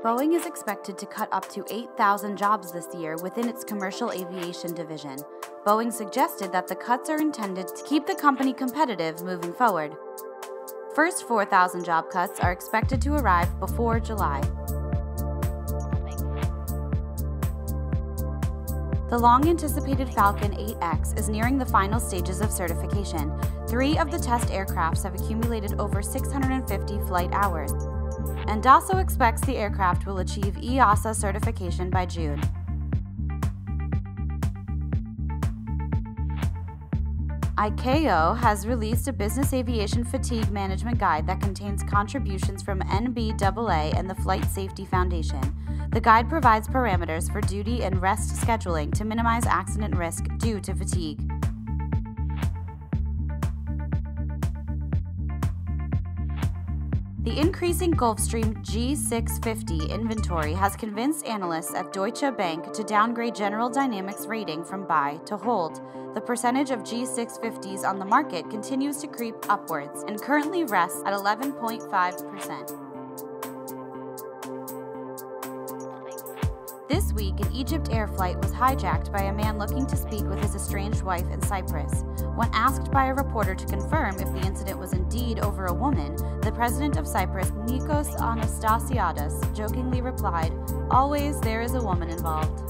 Boeing is expected to cut up to 8,000 jobs this year within its commercial aviation division. Boeing suggested that the cuts are intended to keep the company competitive moving forward. First 4,000 job cuts are expected to arrive before July. The long-anticipated Falcon 8X is nearing the final stages of certification. 3 of the test aircrafts have accumulated over 650 flight hours, and Dassault expects the aircraft will achieve EASA certification by June. ICAO has released a business aviation fatigue management guide that contains contributions from NBAA and the Flight Safety Foundation. The guide provides parameters for duty and rest scheduling to minimize accident risk due to fatigue. The increasing Gulfstream G650 inventory has convinced analysts at Deutsche Bank to downgrade General Dynamics' rating from buy to hold. The percentage of G650s on the market continues to creep upwards and currently rests at 11.5%. This week, an Egypt Air flight was hijacked by a man looking to speak with his estranged wife in Cyprus. When asked by a reporter to confirm if the incident was indeed over a woman, the president of Cyprus, Nikos Anastasiadis, jokingly replied, "Always there is a woman involved."